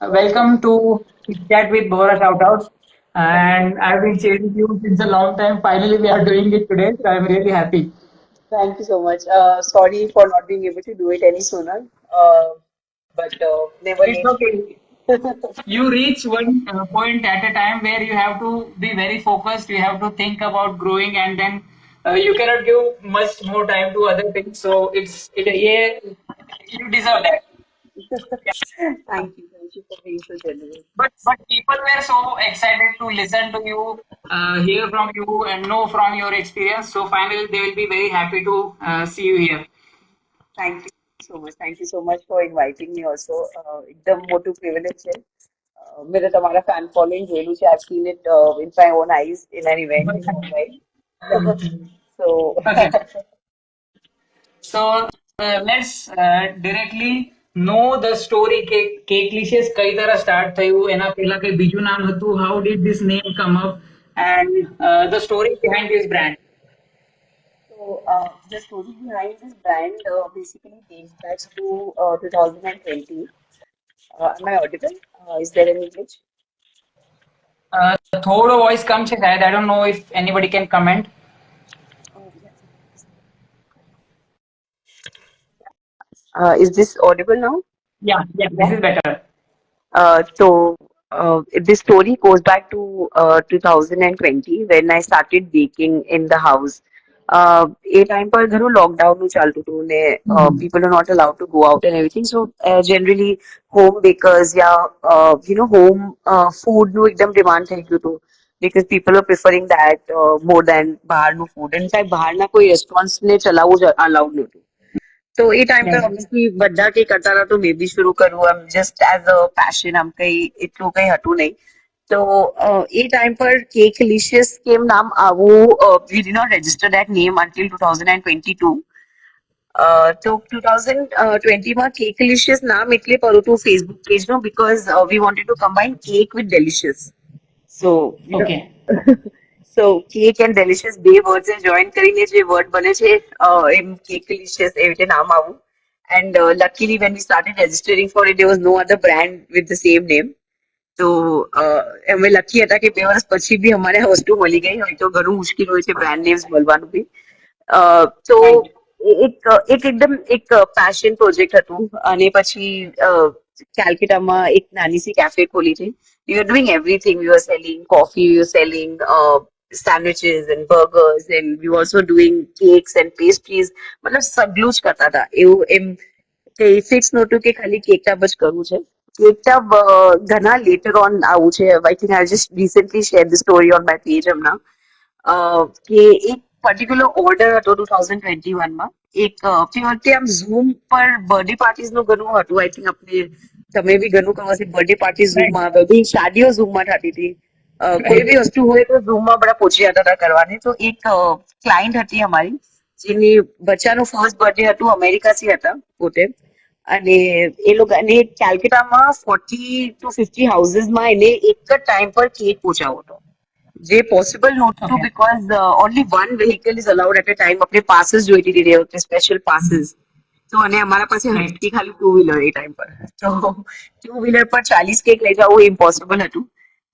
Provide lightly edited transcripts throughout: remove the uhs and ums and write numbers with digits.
Welcome to Chat with Bora Shoutouts. And I've been chasing you since a long time. Finally, we are doing it today. So I'm really happy. Thank you so much. Sorry for not being able to do it any sooner, but never It's late. okay. You reach one point at a time where you have to be very focused. You have to think about growing, and then you cannot give much more time to other things. So yeah, you deserve that. Thank you for being so generous. But people were so excited to listen to you, hear from you, and know from your experience. So finally, they will be very happy to see you here. Thank you so much. Thank you so much for inviting me also. एकदम मोटू privilege है. मेरा तुम्हारा fan following जेलू से I've seen it with my own eyes in an event in Mumbai. So Okay, so let's directly know the story કે cliches કઈ तरह start થયું એના પહેલા કઈ બીજું નામ હતું. How did this name come up and the story behind this brand? the story behind this brand basically dates back to 2020. Am I audible? Is there any glitch? થોડો વોઇસ કમ છે શાયદ. I don't know if anybody can comment. Yeah. Is this audible now? Yeah, this is better. This story goes back to 2020 when I started baking in the house. A time પર ઘણું lockdown નું ચાલતું હતું ને people are not allowed to go out and everything. So generally home bakers yeah home food નું એકદમ demand થઈ ગયું હતું because people are preferring that more than બહારનું food. In fact બહારના કોઈ restaurants ને ચલાવવું જ allowed નહોતું. તો એ ટાઈમ પર Right. ઓબ્વિયસલી બધા કઈ કરતા હતા તો મેં બી શરૂ કરવું એમ જસ્ટ એઝ અ પેશન આમ કઈ એટલું કઈ હતું નહીં તો એ ટાઈમ પર કેક લિશિયસ કેમ નામ આવું we did not register that name until 2022 તો 2020 માં કેક લિશિયસ નામ એટલે પડ્યું હતું ફેસબુક પેજનું because we wanted to combine cake with delicious so Okay. So cake and delicious બે વર્ડ્સ જોઈન કરીને જે વર્ડ બને છે એમ કેક ડિલિશિયસ એવી રીતે નામ આવું and luckily when we started registering for it there was no other brand with the same name તો અમે લકી હતા કે 2 વર્ષ પછી બી અમારે આ વસ્તુ મળી ગઈ હોય તો ઘણું મુશ્કેલ હોય છે બ્રાન્ડ નેમ્સ મળવાનું બી તો Right. એક એકદમ એક પેશન પ્રોજેક્ટ હતું અને પછી કેલ્કટામાં એક નાની સી કેફે ખોલી છે we were doing everything. We were selling coffee, we were selling sandwiches and burgers, and we were also doing cakes and pastries. मतलब સગલું જ કરતા હતા એવું એમ કઈ ફિક્સ નહોતું કે ખાલી કેક ટાપ જ કરવું છે કેક ટાપ ઘણા લેટર ઓન આવું છે આઈ think I just recently share the story on my page હમણાં કે એક પર્ટિક્યુલર ઓર્ડર હતો 2021માં એક તે વખતે આમ ઝૂમ પર બર્થડે પાર્ટીઝ નું ઘણું હતું આઈ થિંક આપણે તમે બી ઘણું કહો છો બર્થડે પાર્ટી Right. ઝૂમમાં બધી શાદીઓ ઝૂમમાં થતી હતી કોઈ Right. બી વસ્તુ હોય તો ઝૂમમાં બધા પહોંચી જતા હતા કરવાની તો એક ક્લાયન્ટ હતી અમારી જેની બચ્ચાનું ફર્સ્ટ બર્થડે હતું અમેરિકાથી હતા પોતે અને એ લોકો અને કેલ્કટામાં 40 to 50 હાઉસીસમાં એને એક જ ટાઈમ પર કેક પહોંચાડવો હતો જે પોસિબલ નહોતું Okay. Because only one vehicle is allowed at a time આપણે પાસીસ જોઈતી હતી એ વખતે સ્પેશિયલ પાસીસ તો અને અમારા પાસે Right. હતી ખાલી ટુ વ્હીલર એ ટાઈમ પર તો ટુ વ્હીલર પર 40 કેક લઈ જવું ઇમ્પોસિબલ હતું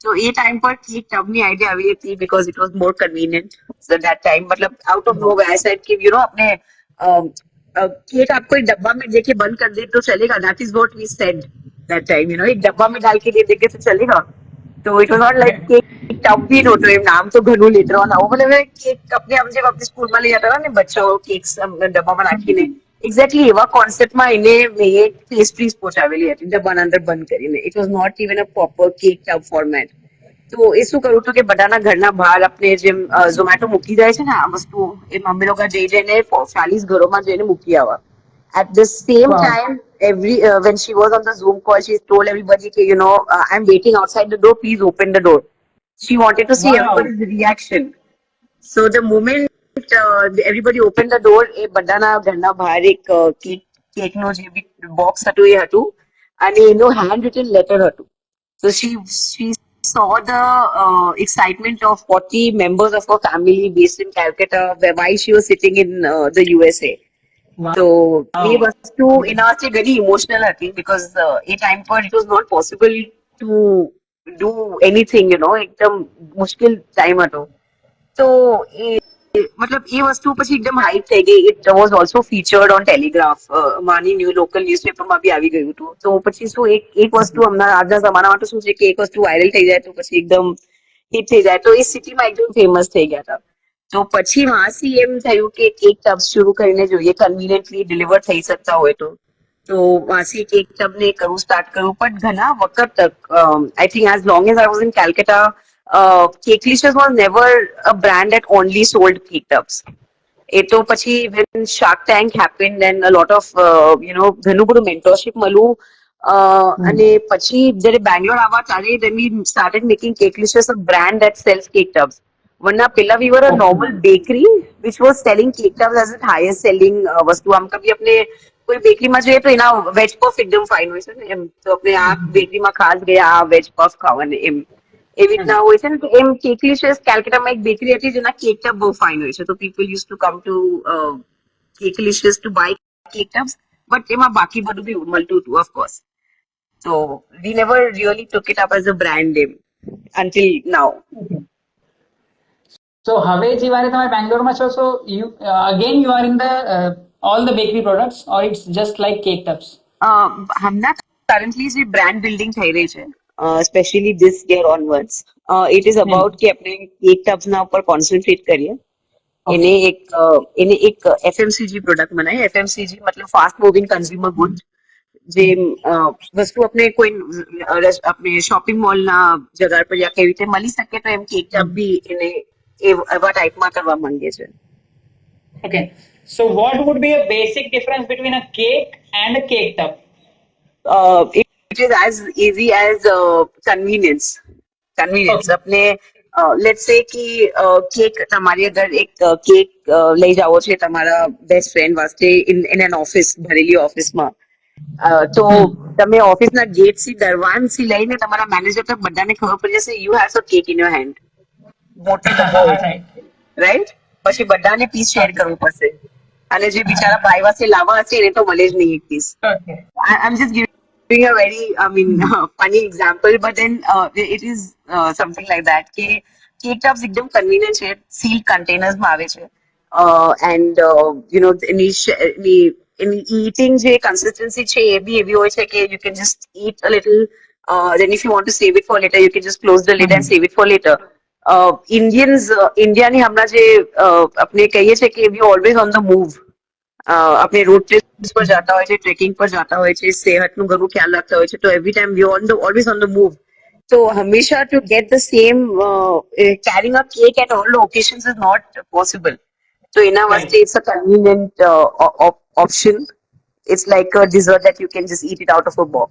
તો એ ટાઈમ પર કેક ટબની આઈડિયા આવી હતી because it was more convenient so that time मतलब out of no way I said कि अपने केक आपको एक डब्बा में देके बंद कर दे तो चलेगा that is what we said that time एक डब्बा में डाल के दे देंगे तो चलेगा तो it was not like Right. Cake tub भी नહોતો એમ નામ તો ઘણું લેટર ઓન આવું मतलब કેક આપણે આમ જેમ આપણે સ્કૂલમાં લઈ જતા હતા ને બચ્ચાઓ કેક્સ ડબ્બામાં નાખીને એક્ઝેક્ટલી એવા કોન્સેપ્ટમાં એને મેં એક પેસ્ટ્રીઝ પહોંચાવેલી હતી ડબ્બાના અંદર બંધ કરીને it was not even a proper cake tub format તો એ શું કરું હતું કે બધાના ઘરના બહાર આપણે જેમ ઝોમેટો મૂકી જાય છે ને આ વસ્તુ એ મમ્મી લોકો જઈ જઈને 40 ઘરોમાં જઈને મૂકી આવવા at the same Wow. time when she was on the zoom call she told everybody કે I'm waiting outside the door please open the door she wanted to see Wow. everybody's reaction so the moment everybody opened the door એ બધાના ઘરના બહાર એક કેકનો જે બી box હતું એ હતું અને એનો હેન્ડ રિટન લેટર હતું so she saw the excitement of 40 members of her family based in Calcutta, while she was sitting in the USA. તો એ Wow. વસ્તુ એના વચ્ચે ઘણી ઇમોશનલ હતી બીકોઝ એ ટાઈમ પર it was not possible to do anything એકદમ મુશ્કેલ ટાઈમ હતો. તો એ મતલબ એ વસ્તુ પછી એકદમ હાઈપ થઈ ગઈ. It was also featured on telegraph, માની લોકલ ન્યૂઝપેપરમાં બી આવી ગયું હતું. તો પછી શું એક વસ્તુ હમણાં આજના જમાનામાં તો શું છે કે એક વસ્તુ વાયરલ થઈ જાય તો પછી એકદમ હિટ થઈ જાય. તો એ સિટીમાં એકદમ ફેમસ થઈ ગયા હતા. તો પછી વહાંથી એમ થયું કે કેક ટબ્સ શરૂ કરીને જોઈએ, કન્વીનિયન્ટલી ડિલિવર થઈ શકતા હોય તો વહાંથી કેક ટબ ને કરવું સ્ટાર્ટ કર્યું. પણ ઘણા વખત તક I think as long as I was in Calcutta, Cakelicious was never a brand that only sold cake tubs. એ તો પછી when Shark Tank happened and a lot of ઘણું બધું mentorship મળ્યું. અને પછી જ્યારે બેંગ્લોર આવવા ત્યારે then we started making Cakelicious a brand that sells cake tubs. વરના પેલા we were a Okay. normal bakery which was selling cake tubs as the highest selling વસ્તુ. આમ કભી આપણે કોઈ બેકરીમાં જોઈએ તો એના વેજ પફ એકદમ ફાઇન હોય છે ને એમ. તો આપણે આ બેકરીમાં ખાસ ગયા આ વેજ પફ ખાવાને એમ એવી રીતના હોય છે ને. તો એમ કેકલિશિયસ કેલકટામાં એક બેકરી હતી જેના કેક ટબ બહુ ફાઇન હોય છે. તો people use to come to Cakelicious to buy cake tubs. But એમાં બાકી બધું બી મળતું હતું ઓફકોર્સ. So we never really took it up as a brand name until now. So હવે જે વારે તમે બેંગ્લોરમાં છો, so you again you are in the all the bakery products or it's just like cake tubs? હમણાં currently જે brand building થઈ રહી છે, especially this year onwards, it is about કે આપણે કેક ટબ્સ ના ઉપર કોન્સન્ટ્રેટ કરીએ. એને Okay. એક FMCG પ્રોડક્ટ બનાવીએ. FMCG મતલબ ફાસ્ટ મૂવિંગ કન્ઝ્યુમર ગુડ. જે વસ્તુ આપણે કોઈ આપણે શોપિંગ મોલના જગા પર યા કેવી રીતે મળી શકે તો એમ કેક ટબ બી એને એવા ટાઈપમાં કરવા માંગે છે. Okay. So what would be a basic difference between a cake and a cake tub? It is as easy as convenience. Convenience. Okay. अपने लेट्स से कि केक તમારી અગર એક કેક લઈ જાવો છે તમારા બેસ્ટ ફ્રેન્ડ વાસ્તે ઇન એન ઓફિસ, ભરેલી ઓફિસમાં, તો તમે ઓફિસના ગેટથી દરવાનથી લઈને તમારા મેનેજર તક બધાને ખબર પડી જશે you have a cake in your hand. મોટો ડબ્બો હોય છે, Right. રાઈટ? પછી બધાને પીસ શેર કરવું પડશે અને જે બિચારા ભાઈ વાસ્તે લાવવા હશે એને તો મળે જ નહીં એક piece. Okay. I'm just giving a very, funny example, but then it is something like that. કે કેક ટબ્સ એકદમ કન્વીનિયન્ટ છે, સીલ કન્ટેનર્સમાં આવે છે. એન્ડ એની eating જે કન્સિસ્ટન્સી છે એ બી એવી હોય છે કે you can just eat a little, then if you want to save it for later you can just close the lid and save it for later. ઇન્ડિયાની હમણાં જે આપણે કહીએ છીએ કે વી ઓલવેઝ ઓન ધ મૂવ. આપણે રોડ ટ્રીપ્સ પર જાતા હોય છે, ટ્રેકિંગ પર જાતા હોય છે, સેહતનું ઘણું ખ્યાલ રાખતા હોય છે. તો every time we always on the move. તો હંમેશા to get the same carrying a cake at all locations is not possible. તો એના વાસ્તે it's a convenient option. It's like a dessert that you can just eat it out of a box.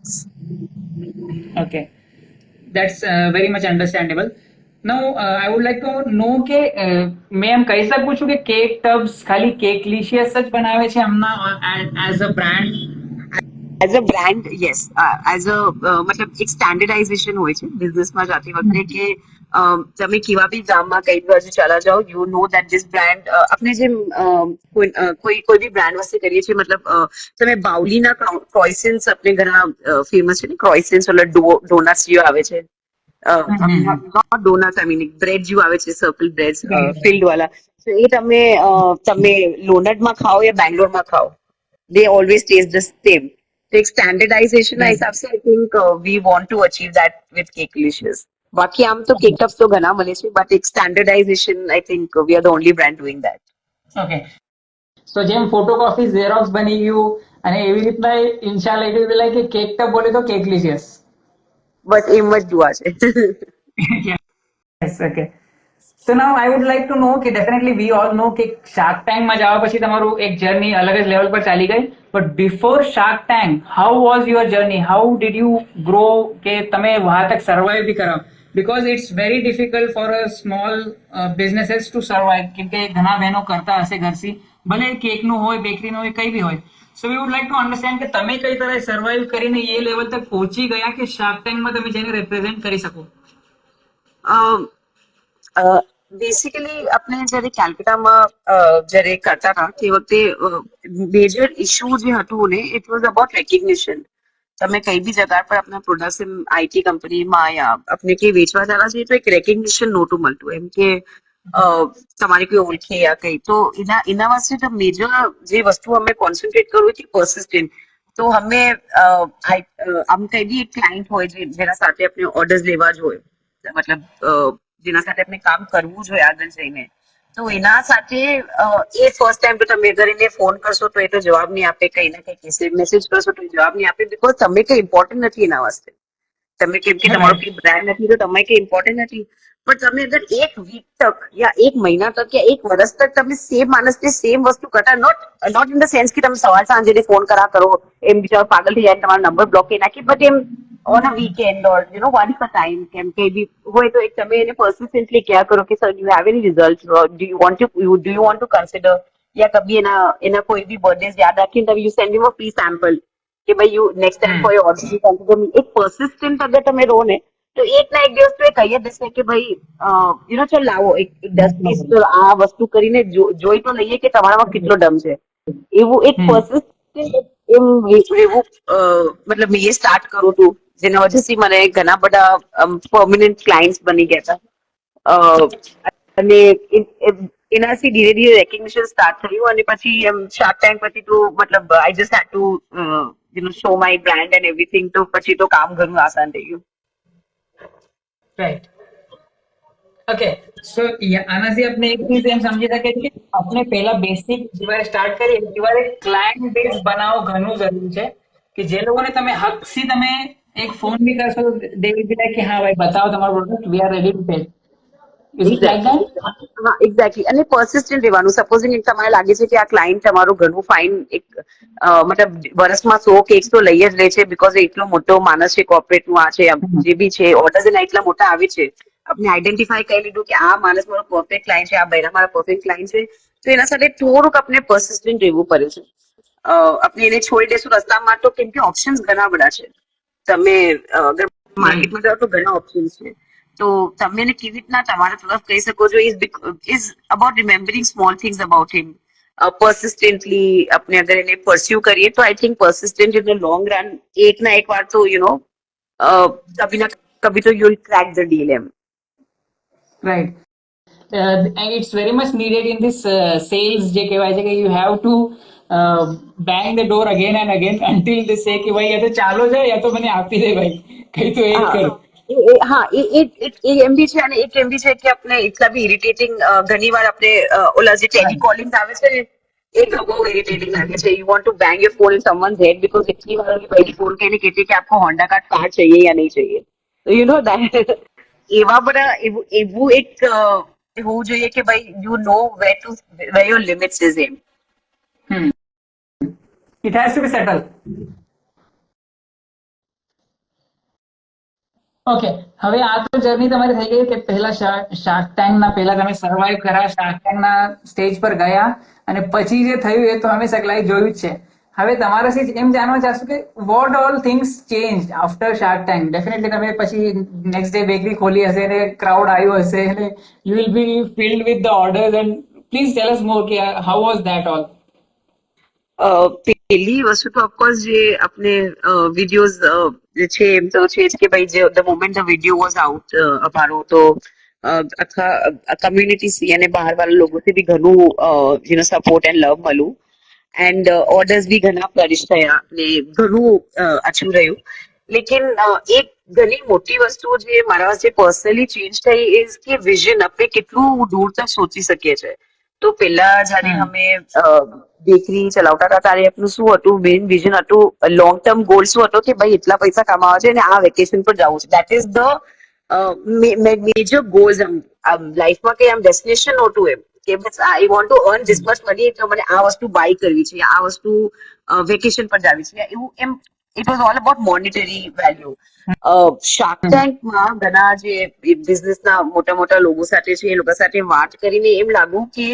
Okay. That's very much understandable. Now, I would like to know કે મેં એમ કહી શકું છું કે cake ટબ્સ ખાલી કેકલિશિયસ જ બનાવે છે હમણાં as a brand? As a brand yes. As a મતલબ એક સ્ટેન્ડર્ડાઇઝેશન હોય છે બિઝનેસમાં જાતી વખતે કે તમે કેવા બી ગામમાં કઈ બી બાજુ ચાલા જાઓ you know that this brand, આપણે જેમ કોઈ બી બ્રાન્ડ વસ્તુ કરીએ છીએ. મતલબ તમે બાઉલીના ક્રોઇસન્સ આપણે ઘણા ફેમસ છે ને, ક્રોઇસન્સ ઓલા ડોનટ્સ જે આવે છે, not donuts, I mean bread જેવું આવે છે, સર્કલ બ્રેડ ફિલ્ડ વાળા. તો એ તમે લોનટમાં ખાઓ યા બેંગ્લોરમાં ખાઓ, they always taste the same. So एक standardization ના हिसाब से I think we want to achieve that with Cakelicious. બાકી આમ તો કેક ટબ્સ તો ઘણા મળે છે, but એક standardization I think we are the only brand doing that. Okay. So જેમ ફોટોકોપી ઝેરોક્સ બની ગયું અને એવી રીતના ઇન્શાલ્લાહ ઇટ વિલ બી લાઈક કે કેક ટબ બોલે તો કેકલિશિયસ. બસ એમ જ જોવા છે. Yes, okay. So now I would like to know કે definitely we all know કે શાર્ક ટેન્ક માં જવા પછી તમારું એક જર્ની અલગ જ લેવલ પર ચાલી ગઈ. But before Shark Tank, how was your journey? How did you grow કે તમે વહાં તક survive બી કરો? Because it's very difficult for a small businesses to survive કેમ કે ઘણા બહેનો કરતા હશે ઘરથી, ભલે કેકનું હોય, બેકરીનું હોય, કઈ બી હોય. So we would like to understand કે તમે કઈ તરહ survive કરીને એ લેવલ તક પહોંચી ગયા કે શાર્ક ટેન્કમાં તમે જઈને represent કરી શકો? બેસિકલી આપણે જયારે કેલ્કટામાં જયારે કરતા હતા તે વખતે મેજર ઇશ્યુ જે હતું ને ઇટ વોઝ અબાઉટ રેકગ્નિશન. તમે કઈ બી જગ્યા પર આપણા પ્રોડક્ટ્સ આઈટી કંપનીમાં યા આપણે કઈ વેચવા જવા છીએ તો એક રેકગ્નિશન નહોતું મળતું એમ કે તમારે કોઈ ઓળખે યા કઈ તો એના વાસ્તે મેજર જે વસ્તુ અમે કોન્સન્ટ્રેટ કરવું હતી પરસિસ્ટન્ટ. તો અમે આમ કઈ બી એક ક્લાયન્ટ હોય જેના સાથે આપણે ઓર્ડર્સ લેવા જ હોય મતલબ જેના સાથે આપણે કામ કરવું જોઈએ આગળ જઈને તો એના સાથે એ ફર્સ્ટ ટાઈમ તો તમે અગર એને ફોન કરશો તો એ તો જવાબ નહીં આપે કઈ ના કઈ મેસેજ કરશો તો જવાબ નહીં આપે બીકોઝ તમે કઈ ઇમ્પોર્ટન્ટ નથી એના વાસ્તે. તમે કેમ કે તમારો કઈ બ્રાન્ડ નથી તો તમે કઈ ઇમ્પોર્ટન્ટ નથી પણ તમે અગર એક વીક તક યા એક મહિના તક યા એક વર્ષ તક તમે સેમ માણસને સેમ વસ્તુ કરતા નોટ ઇન ધ સેન્સ કે તમે સવાર સાંજે ફોન કરા કરો એમ બિચારો પાગલ થઈ જાય તમારો નંબર બ્લોક કરી નાખી but um on a weekend or you know once a time કેમ કે બી હોય તો એક તમે એને પર્સિસ્ટન્ટલી ક્યાં કરો કે sir you have any result do you want to consider યા કભી એના કોઈ બી બર્થડે યાદ રાખીને તમે you send you a free sample કે ભાઈ you next time for your order you consider me. એક પર્સિસ્ટન્ટ અગર તમે રહો ને તો એક ના એક દિવસ તો એ કહી જ દેશે કે ભાઈ યુ નો ચાલ લાવો એક 10-20 તો આ વસ્તુ કરીને જોઈ તો લઈએ કે તમારામાં કેટલો દમ છે. એવું એક પર્સિસ્ટન્ટ એમ એવું મતલબ મેં એ સ્ટાર્ટ કરું હતું જેના વજહથી મને ઘણા બધા પરમનન્ટ ક્લાયન્ટ્સ બની ગયા હતા અને એનાથી ધીરે ધીરે રેકગ્નિશન સ્ટાર્ટ થયું અને પછી એમ શાર્ક ટેન્ક પછી તો મતલબ I just had to show my brand and everything તો પછી તો કામ ઘણું આસાન થઈ ગયું. રાઈટ. ઓકે સો આનાથી આપણે એક ચીજ એમ સમજી શકીએ છીએ કે આપણે પહેલા બેસિક જેવારે સ્ટાર્ટ કરીએ ત્યારે ક્લાયન્ટ બેઝ બનાવવો ઘણું જરૂરી છે કે જે લોકોને તમે હકથી તમે એક ફોન બી કરશો દે વિલ બી લાઈક કે હા ભાઈ બતાવો તમારો product we are ready to pay. Is it like that? હા એક્ઝેક્ટલી અને પર્સિસ્ટન્ટ રહેવાનું. સપોઝિંગ તમારે લાગે છે કે આ ક્લાયન્ટ તમારું ઘણું ફાઇન એક મતલબ વર્ષમાં 100 કેક્સ તો લઈ જ લે છે બીકોઝ એટલો મોટો માણસ છે કોર્પોરેટ નું આ છે જે બી છે ઓર્ડર્સ એના એટલા મોટા આવે છે. આપણે આઈડેન્ટિફાઈ કરી લીધું કે આ માણસ મારો પરફેક્ટ ક્લાયન્ટ છે આ બૈરા મારા પરફેક્ટ ક્લાયન્ટ છે તો એના સાથે થોડુંક આપણે પર્સિસ્ટન્ટ રહેવું પડે છે. આપણે એને છોડી દેશું રસ્તામાં તો કેમ કે ઓપ્શન્સ ઘણા બધા છે. તમે અગર માર્કેટમાં જાઓ તો ઘણા ઓપ્શન્સ છે તો તમે એને કેવી રીતના તમારા તરફ કહી શકો છો is about remembering small things about him. persistently अपने अगर इन्हें परस्यू करिए तो I think persistent in the long run एक ना एक बार तो यू नो कभी ना कभी तो you'll crack the deal um. Right. and it's very much needed in this sales જે કહેવાય છે કે you have to bang the door again and again until they say કે ભાઈ યા તો ચાલો છે યા તો મને આપી દે ભાઈ કઈ તો એક કર. હા એ એમ બી છે અને એક એમ બી છે કે આપણે એટલા બી ઇરિટેટિંગ ઘણી વાર આપણે ઓલા જે ટેલિકોલિંગ આવે છે ને એ બહુ ઇરિટેટિંગ લાગે છે. You want to bang your phone in someone's head because એટલી વાર ભાઈ ફોન કહીને કહેતી કે આપકો હોન્ડા કાર चाहिए या नहीं चाहिए तो યુ નો દેટ એવા બધા એવું એક હોવું જોઈએ કે ભાઈ you know where your limits is um. It has to be settled. Okay હવે આ તો જર્ની તમારી થઈ ગઈ કે પહેલા શાર્ક ટેન્ક ના પહેલા તમે સર્વાઈવ કર્યા શાર્ક ટેન્ક ના સ્ટેજ પર ગયા અને પછી જે થયું એ તો અમે સગલાઈ જોયું જ છે. હવે તમારાથી એમ જાણવા ચાહશું કે what all things change after shark Tank. Definitely તમે પછી નેક્સ્ટ ડે બેકરી ખોલી હશે અને ક્રાઉડ આવ્યું હશે અને you will be filled with the orders and please tell us more કે હાઉ વોઝ ધેટ ઓલ. પહેલી વસ્તુ તો ઓફકોર્સ જે આપણે વિડીયોઝ છે એમ તો છે જ કે ભાઈ જે the moment the video was out અમારો તો આખા કમ્યુનિટી અને બહાર વાળા લોકોથી બી ઘણું યુ નો સપોર્ટ એન્ડ લવ મળ્યું એન્ડ ઓર્ડર્સ બી ઘણા ફ્લરિશ થયા ને ઘણું અછું રહ્યું. લેકિન એક ઘણી મોટી વસ્તુ જે મારા પાસે પર્સનલી ચેન્જ થઈ ઇઝ કે વિઝન આપણે કેટલું દૂર તક સોચી શકીએ છીએ. તો પેલા જયારે અમે બેકરી ચલાવતા હતા ત્યારે આપણું શું હતું મેઇન વિઝન હતું લોંગ ટર્મ ગોલ શું હતો કે ભાઈ એટલા પૈસા કમાવા છે અને આ વેકેશન પર જવું છે. That is the major goals લાઈફમાં કે આમ ડેસ્ટિનેશન નહોતું એમ કે બસ I want to earn this much money તો મને આ વસ્તુ બાય કરવી છે આ વસ્તુ વેકેશન પર જવી છે એવું એમ it was all about monetary value. Shark ટેન્કમાં ઘણા જે બિઝનેસના મોટા મોટા લોકો સાથે છે એ લોકો સાથે વાત કરીને એમ લાગ્યું કે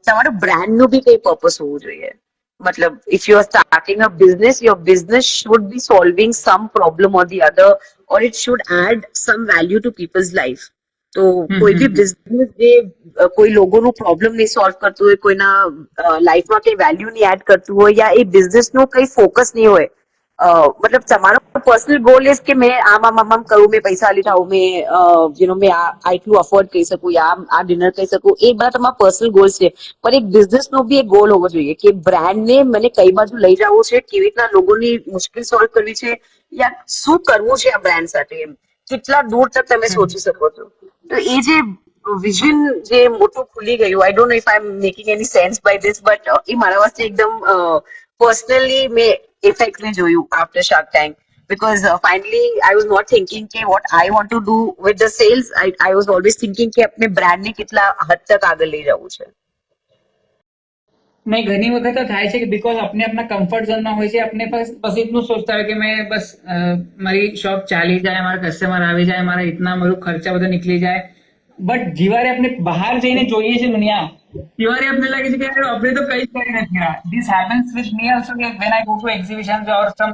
તમારું બ્રાન્ડનું બી કઈ પર્પસ હોવું જોઈએ. મતલબ if you are starting a business your business should be solving some problem or the other or it should add some value to people's life. તો કોઈ બી બિઝનેસ જે કોઈ લોકોનું પ્રોબ્લેમ નહીં સોલ્વ કરતું હોય, કોઈના લાઈફમાં કઈ વેલ્યુ નહીં એડ કરતું હોય, યા એ બિઝનેસનું કઈ ફોકસ નહીં હોય, મતલબ તમારો પર્સનલ ગોલ ઇઝ કે મેં આમ કરું, મેં પૈસા લીધાવું, મેં આ એટલું અફોર્ડ કરી શકું, યા આ ડિનર કરી શકું, એ બધા તમારા પર્સનલ ગોલ્સ છે. પણ એક બિઝનેસ નો બી એક ગોલ હોવો જોઈએ કે બ્રાન્ડને મને કઈ બાજુ લઈ જવું છે, કેવી રીતના લોકોની મુશ્કેલ સોલ્વ કરવી છે, યા શું કરવું છે આ બ્રાન્ડ સાથે, એમ કેટલા દૂર તક તમે સોચી શકો છો. તો એ જે વિઝન જે મોટું ખુલી ગયું, I don't know if I am making any sense by this, but એ મારા વાસ્તે એકદમ પર્સનલી મેં ઇફેક્ટલી જોયું after shark tank. Because finally I was not thinking કે what I want to do with the sales. I was always thinking કે अपने brand ને કેટલા હદ તક આગળ લઈ જવું છે. નહીં, ઘણી વખત થાય છે કે બીકોઝ આપણે આપણા કમ્ફર્ટ ઝોનમાં હોય છે, આપણે બસ એટલું સોચતા હોય કે મેં બસ મારી શોપ ચાલી જાય, મારા કસ્ટમર આવી જાય, મારા ઇતના મારું ખર્ચા બધા નીકળી જાય. બટ જેવારે આપણે બહાર જઈને જોઈએ છે દુનિયા, તેવારે આપણે લાગે છે કે યાર આપણે તો કઈ જ કરી નથી રહ્યા. This happens with me also કે when I go to exhibitions or some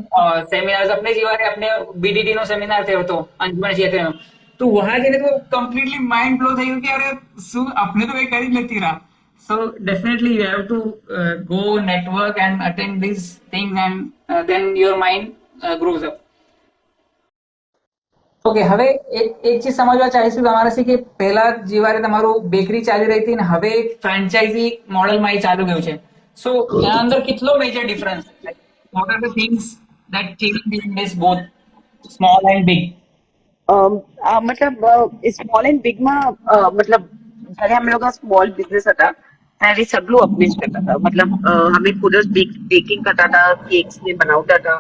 seminars. આપણે જેવારે આપણે બીડીડી નો સેમિનાર થયો હતો અંજમણ ક્ષેત્રનો, તો વહાં જઈને તો કમ્પ્લીટલી માઇન્ડ બ્લો થઈ ગયું કે અરે શું આપણે તો કઈ કરી જ નથી રહ્યા. So definitely you have to go network and attend these things, and then your mind grows up. Okay, હવે એક ચીજ સમજવા ચાહીશું તમારાથી કે પહેલા જેવારે તમારું બેકરી ચાલી રહી હતી ને હવે ફ્રેન્ચાઇઝી મોડેલમાં એ ચાલુ ગયું છે, સો એના અંદર કેટલો major difference, what are the things that change in this both small and big? मतलब स्मॉल एंड बिग में मतलब जैसे हम लोग का स्मॉल बिजनेस था ત્યારે સગલું अपने જ કરતા હતા. મતલબ અમે ખુદ જ બેકિંગ કરતા હતા, કેક્સ ને બનાવતા હતા,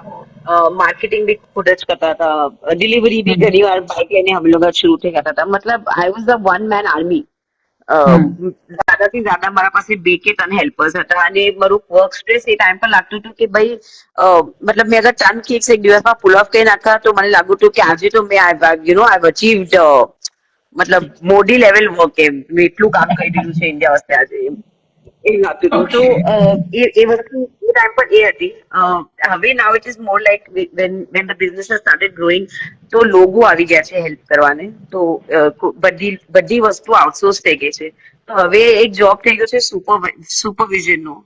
માર્કેટિંગ બી ખુદ જ કરતા હતા, ડિલિવરી બી ઘણી વાર બાઇક લઈને हम लोग शुरू થઈ ગયા હતા. મતલબ I was the one man army. જ્યાદાથી જ્યાદા મારા પાસે બે કે ત્રણ હેલ્પર્સ હતા અને મારું વર્ક સ્ટ્રેસ એ ટાઈમ પર લાગતું હતું કે ભાઈ મતલબ મેં અગર ત્રણ કેક્સ એક દિવસમાં પુલ ઓફ કરી નાખતા તો મને લાગતું હતું કે આજે તો મેં આઈ અચીવ્ડ મતલબ મોડી લેવલ વર્ક, એમ મેં એટલું કામ કરી દીધું છે ઇન્ડિયા વાસ્તે આજે, એમ લાગતું હતું. તો એ વસ્તુ એ ટાઈમ પર એ હતી. હવે now it is more like when the business started growing તો લોકો આવી ગયા છે હેલ્પ કરવાને, તો બધી વસ્તુ આઉટસોર્સ થઈ ગઈ છે. તો હવે એક જોબ થઈ ગયો છે સુપરવિઝનનો,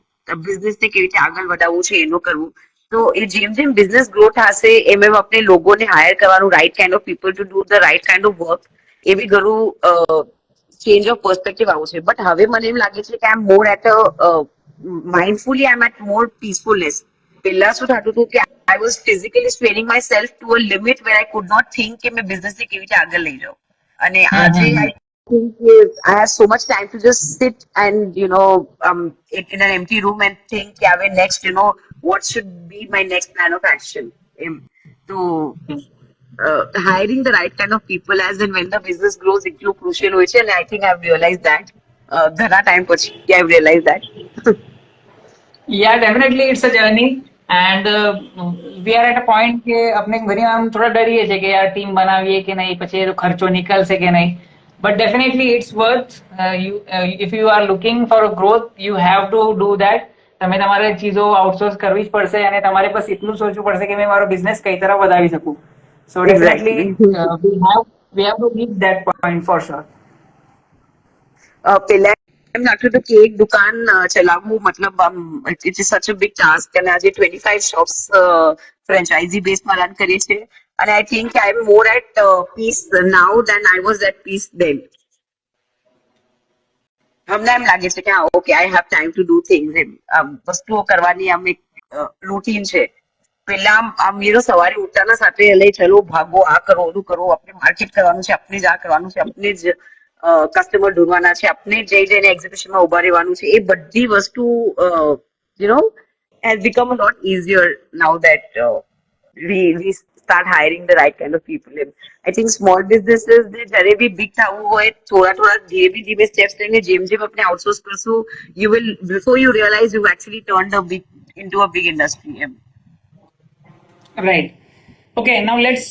બિઝનેસને કેવી રીતે આગળ વધારવું છે એનું કરવું. તો એ જેમ જેમ બિઝનેસ ગ્રો થશે એમ એમ આપણે લોકોને હાયર કરવાનું, right kind of people to do the right kind of work, એવી ઘણું ચેન્જ ઓફ પર્સપેક્ટિવ આવું છે. બટ હવે મને એમ લાગે છે કે આઈ am more at માઇન્ડફુલી, I M at more peacefulness. પહેલા શું થતું હતું કે I was physically straining my self to a limit where I could not think કે મેં બિઝનેસને કેવી રીતે આગળ લઈ જાઉં. અને આજે આઈ think I have so much time to just sit and in an empty room and think yeah next what should be my next plan of action. So hiring the right kind of people as and when the business grows એટલું crucial હોય છે, and I think I've realized that ઘણા time પછી I've realized that. Yeah, definitely it's a journey, and we are at a point કે આપણે ઘણી વાર થોડા ડરીએ છીએ કે યાર ટીમ બનાવીએ કે નહીં, પછી એનો ખર્ચો નીકળશે કે નહીં. But definitely it's worth if you are looking for a growth, you have to do that. તમે તમારે ચીજો આઉટસોર્સ કરવી જ પડશે અને તમારે બસ એટલું સોચવું પડશે કે મેં મારો બિઝનેસ કઈ તરફ વધારી શકું. So definitely we have to reach that point for sure. પહેલા એમ લાગતું હતું કે એક દુકાન ચલાવવું મતલબ ઇટ ઇઝ સચ અ બિગ ટાસ્ક, અને આજે 25 શોપ્સ ફ્રેન્ચાઇઝી બેઝમાં રન કરીએ છીએ, અને I think I am more at peace now then I was at peace then. હમણાં એમ લાગે છે કે હા okay I have time to do things, એમ વસ્તુઓ કરવાની આમ એક રૂટીન છે. પહેલા આમ સવારે ઉઠતાના સાથે લઈ ચલો ભાગો, આ કરો ઓલું કરો, આપણે માર્કેટ કરવાનું છે, આપણે જ આ કરવાનું છે, આપણે જ કસ્ટમર ઢૂંઢવાના છે, આપણે જઈને એક્ઝિબિશનમાં ઉભા રહેવાનું છે. એ બધી વસ્તુ has become a lot easier now that we start hiring the right kind of people. I think small businesses જ્યારે બી big થવું હોય થોડા ધીમે સ્ટેપ્સ લઈને જેમ આપણે આઉટસોર્સ કરશું, you will before you realize you've actually turned into a big industry. Right. Okay, now let's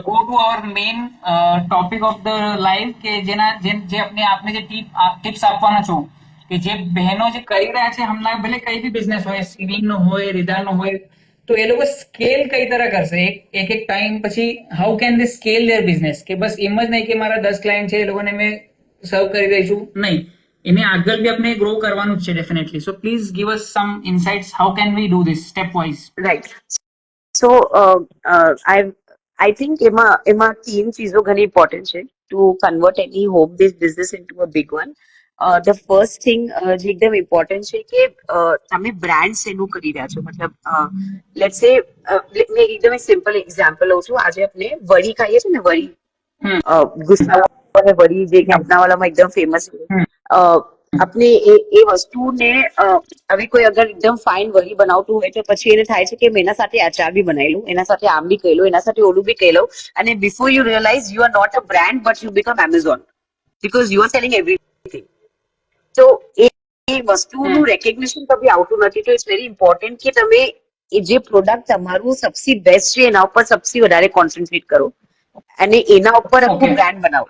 go to our main topic of the life કે જે આપને જે ટિપ્સ આપવાના છો કે જે બહેનો જે કરી રહ્યા છે હમણાં, ભલે કઈ બી બિઝનેસ હોય, સિવિંગ નો હોય, રિધાન નો હોય, તો એ લોકો સ્કેલ કઈ તરહ કરશે એક એક ટાઈમ પછી how can they scale there business કે બસ એમ જ નહીં કે મારા 10 ક્લાયન્ટ છે એ લોકોને મેં સર્વ કરી દઈશું નહીં એને આગળ બી આપણે ગ્રો કરવાનું જ છે definitely so please give us some insights how can we do this step wise right. So I think એમાં तीन चीजों ઘણી ઇમ્પોર્ટન્ટ છે to convert any home base business into a big one. The first thing જે એકદમ important છે કે તમે બ્રાન્ડ શેનું કરી રહ્યા છો મતલબ લેટ્સ સે મેં એકદમ સિમ્પલ એક્ઝામ્પલ લઉં છું. આજે આપણે વડી ખાઈએ છીએ ને વડી ગુસ્સા અને વડી જે અપનાવાલામાં એકદમ ફેમસ છે. આપણે એ વસ્તુને હવે કોઈ અગર એકદમ ફાઇન વડી બનાવતું હોય તો પછી એને થાય છે કે એના સાથે અચાર બી બનાવી લઉં એના સાથે આમ બી કહી લઉં એના સાથે ઓલું બી કહી લઉં અને before you realise you are not a brand but you become Amazon because you are selling everything. તો એ વસ્તુનું રેકગ્નિશન કભી આવતું નથી. તો ઇટ્સ વેરી ઇમ્પોર્ટન્ટ કે તમે એ જે પ્રોડક્ટ તમારું સબથી બેસ્ટ છે એના ઉપર સૌથી વધારે કોન્સન્ટ્રેટ કરો અને એના ઉપર આખું બ્રાન્ડ બનાવો.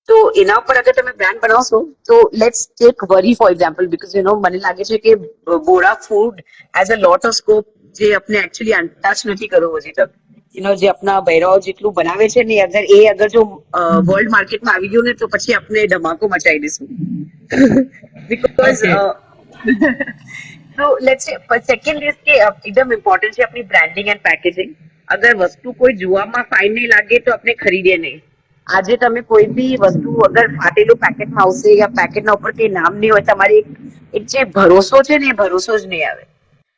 તો એના ઉપર અગર તમે બ્રાન્ડ બનાવશો તો let's take very for example because મને લાગે છે કે Bora food as a lot of scope જે આપણે એકચ્યુઅલી ટચ નથી કરવો હજી તક જે આપણા બૈરાઓ જેટલું બનાવે છે ને અગર જો વર્લ્ડ માર્કેટમાં આવી ગયું ને તો પછી આપણે ધમાકો મચાવી દઈશું બીકોઝ તો લેટ્સ સે સેકન્ડ ઇઝ કે એકદમ ઇમ્પોર્ટન્ટ છે આપણી બ્રાન્ડિંગ એન્ડ પેકેજિંગ. અગર વસ્તુ કોઈ જોવામાં ફાઇન નહીં લાગે તો આપણે ખરીદીએ નહીં. આજે તમે કોઈ બી વસ્તુ અગર ફાટેલું પેકેટમાં આવશે યા પેકેટના ઉપર કઈ નામ નહીં હોય તમારી એક જે ભરોસો છે ને એ ભરોસો જ નહીં આવે.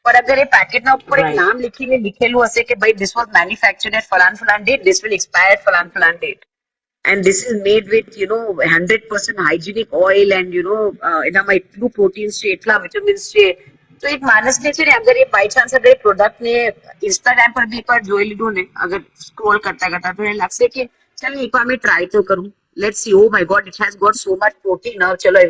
પણ અગર એ પેકેટના ઉપર એક નામ લીખીને લીખેલું હશે કે ભાઈ ધીસ વોઝ મેન્યુફેક્ચર્ડ એટ ફલાન ફલાન date this will expire at ફલાન ફલાન date and this is made with 100% hygienic oil and એનામાં એટલું પ્રોટીન્સ છે એટલા વિટામિન્સ છે. તો એક માણસને છે ને અગર એ બાય ચાન્સ અગર એ પ્રોડક્ટને ઇન્સ્ટાગ્રામ પર બી એકવાર જોઈ લીધું ને અગર સ્ક્રોલ કરતા કરતા તો એને લાગશે કે ચાલો એકવાર મેં ટ્રાય તો કરું. Let's see oh my God it has got so much protein. ચલો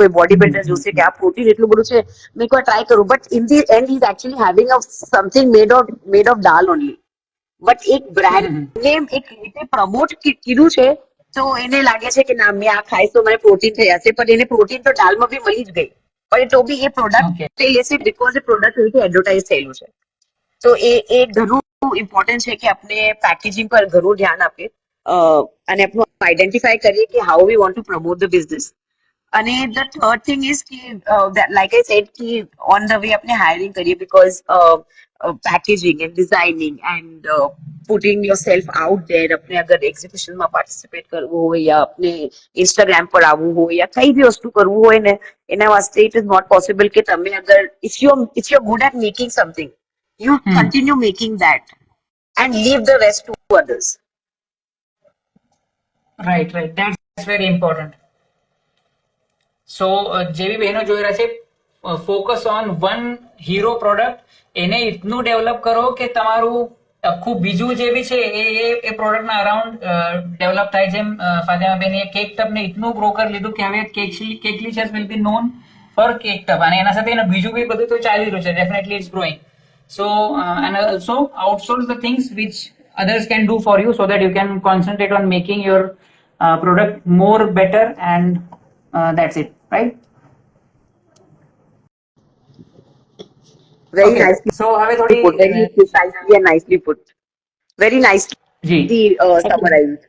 કોઈ બોડી બિલ્ડર જોશે કે આ પ્રોટીન એટલું બધું છે મેં એકવાર ટ્રાય કરું but in the and he is actually having a something made of dal only. But એક બ્રાન્ડ નેમ એક રીતે પ્રમોટ કીધું છે તો એને લાગે છે કે ના મેં આ ખાઈશ તો મને પ્રોટીન થઈ જશે પણ એને પ્રોટીન તો દાલમાં બી મળી જ ગઈ પણ તો બી એ પ્રોડક્ટ લેશે બીકોઝ એ પ્રોડક્ટ રીતે એડવર્ટાઇઝ થયેલું છે. તો એ ઘણું ઇમ્પોર્ટન્ટ છે કે આપણે પેકેજિંગ પર ઘણું ધ્યાન આપીએ અને આપણું આઈડેન્ટિફાય કરીએ કે how we want to promote the business. અને ધ થર્ડ થિંગ ઇઝ કે લાઈક આઈ સેડ કે ઓન ધ વે આપણે હાયરિંગ કરીએ because packaging and designing and putting your self out there. આપણે અગર એક્ઝિબિશનમાં પાર્ટિસિપેટ કરવું હોય યા આપણે ઇન્સ્ટાગ્રામ પર આવવું હોય યા કઈ બી વસ્તુ કરવું હોય ને એના વાસ્તે ઇટ ઇઝ નોટ પોસિબલ કે તમે અગર if you good at making something you continue making that and leave the rest to others. Right. That's very important. So, જે બી બહેનો જોઈ રહ્યા છે focus on one hero product એને એટલું ડેવલપ કરો કે તમારું આખું બીજું જે બી છે એ પ્રોડક્ટના અરાઉન્ડ ડેવલપ થાય. જેમ ફાતિમાબેન એ કેક ટબને એટલું ગ્રો કરી લીધું કે હવે કેકલીચર્સ will be known for cake tub અને એના સાથે એનું બીજું બી બધું તો ચાલી રહ્યું છે. Definitely it's growing. So and also outsource the things which others can do for you so that you can concentrate on making your product more better and that's it, right? Very nicely so હવે થોડી put, very precisely and nicely put, very nicely summarized.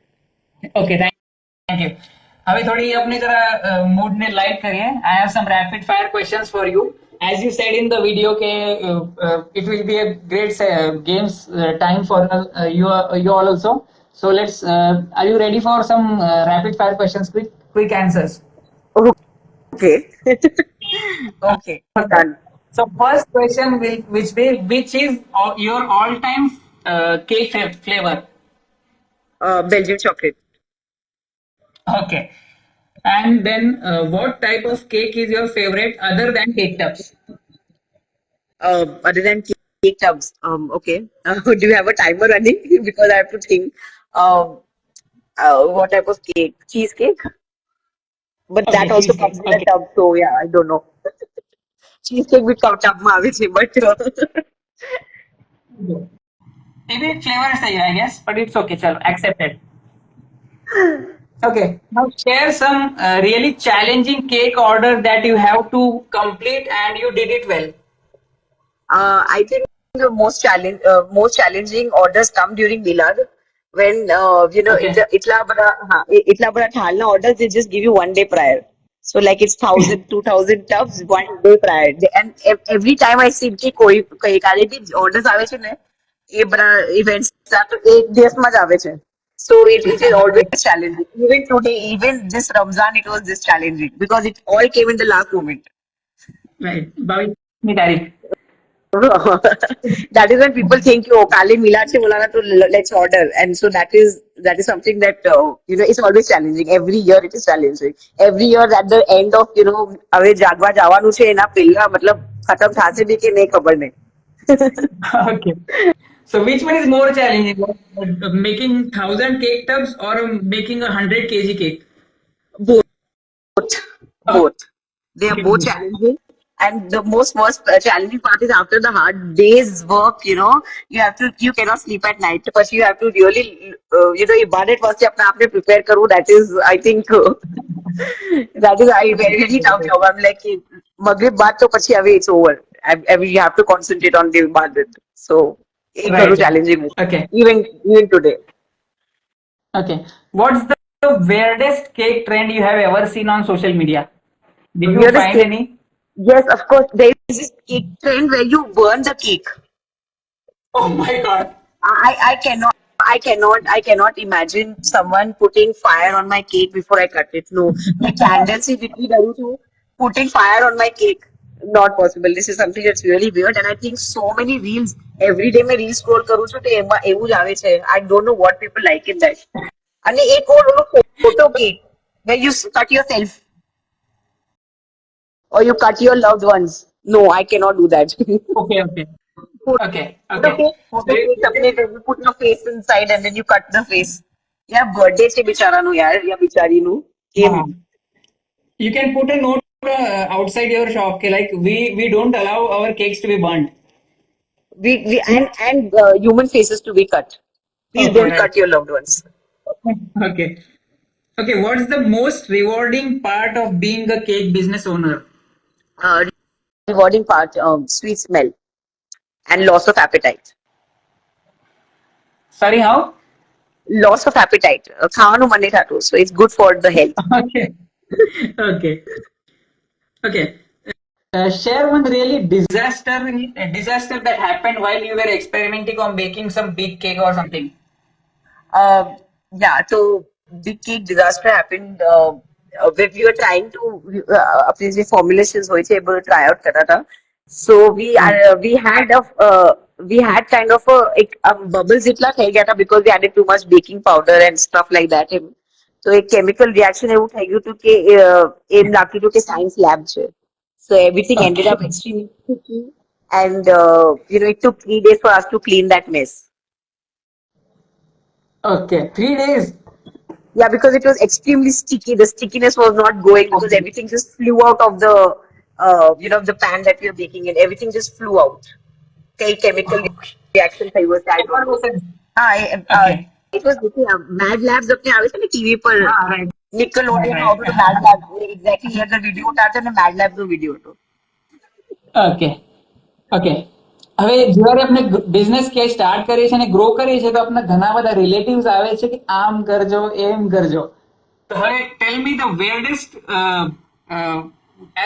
Okay, thank you. હવે થોડી આપની જરા mood ને light કરીએ. I have some rapid fire questions for you. As you said in the video, it will be a great games time for you all also. So let's. Are you ready for some rapid fire questions? Quick answers. Okay. Okay. Done. So first question which is your all-time cake flavor? Belgian chocolate. Okay. And then what type of cake is your favorite other than cake tubs? Other than cake tubs. Okay. Do you have a timer running? Because I have to think. What type of cake? Cheesecake? But okay, that also comes in a tub, so yeah, I don't know. Cheesecake with tub ma આવે છે, but maybe flavor is I guess, but it's okay. Chalo, accepted. Okay. Now share some really challenging cake order that you have to complete and you did it well. I think the most challenging orders come during Milad when Okay. itla bada thalna orders they just give you 1 day prior. So like it's 1,000, 2,000 tubs 1 day prior. Every time I see कि कोई कई काले भी orders આવે છે ને એ બધા events તો એક દિવસમાં જ આવે છે. So it is always challenging. Even today, even this Ramzan, it was this challenging because it all came in the last moment. Right. 22મી તારીખ. That is when people think, oh, Kali Milad se bolana to let's order, and so that is something that it's always challenging. Every year it is challenging. Every year at the end of હવે જાગવા જવાનું છે એના પહેલા મતલબ ખતમ થશે બી કે નહીં ખબર નહીં. Okay. So which one is more challenging? Making 1,000 cake tubs or making a 100 kg cake? Both, Oh, both. They are okay. both challenging. And the most challenging part is after the hard day's work, you cannot sleep at night. But you have to really, ibadat વસ્તે આપણે આપણે prepare કરવું. That is, I think, that is a very, very tough job. I'm like, Maghrib baad to પછી હવે it's over. You have to concentrate on the ibadat. So, A Right. ઘણું challenging. Okay. Even today. Okay. What's the weirdest cake trend you have ever seen on social media? Did you Weirdest find cake- any? Yes, of course. There is this cake trend where you burn the cake. Oh my God. I cannot imagine someone putting fire on my cake before I cut it. No, the candles he did putting fire on my cake. Not possible. This is something that's really weird, and I think so many reels every day. मैं reels scroll करूँ છું તો એમાં એવું જ આવે છે. I don't know what people like in that. અને એક ઓલો photo cake where you cut yourself or you cut your loved ones. No, I cannot do that. Okay. Okay. Okay. Photo Okay. cake, अपने you put your face inside and then you cut the face. यार birthday છે બિચારાનું યાર या બિચારીનું કેમ हाँ. You can put a note outside your shop. Okay, like we don't allow our cakes to be burned. we and human faces to be cut. Please Okay, don't right. cut your loved ones. Okay. Okay. What's the most rewarding part of being a cake business owner? Rewarding part, sweet smell and loss of appetite. Sorry, how? Loss of appetite. ખાવાનું મને થતું. So it's good for the health. Okay. Okay. Okay. Share one really disaster that happened while you were experimenting on baking some big cake or something. Yeah, so big cake disaster happened when we were trying to अपने જે formulations હોય છે એ બધું try out કરતા હતા. So we had kind of a bubbles એટલા થઈ ગયા હતા because we added too much baking powder and stuff like that. So એક chemical reaction એવું થઈ ગયું હતું કે એમ લાગતું હતું કે science lab છે. So everything ended up extremely sticky and it took 3 days for us to clean that mess. Okay. 3 days. Yeah, because it was extremely sticky. The stickiness was not going because Okay. everything just flew out of the, the pan that we were baking in. Everything just flew out. Okay, chemical reaction થઈ was that. Okay. It was Mad Labs अपने આવે છે ને TV પર Ah, right. Nickelodeon Right. આવતું Mad Labs exactly અગર video ઉતારતો ને Mad Labs નો video હતો. ઓકે ઓકે હવે જ્યારે આપણે બિઝનેસ કે સ્ટાર્ટ કરીએ છીએ અને ગ્રો કરીએ છીએ તો આપણે ઘણા બધા રિલેટિવ્સ આવે છે કે આમ કરજો એમ કરજો તો હવે tell me the weirdest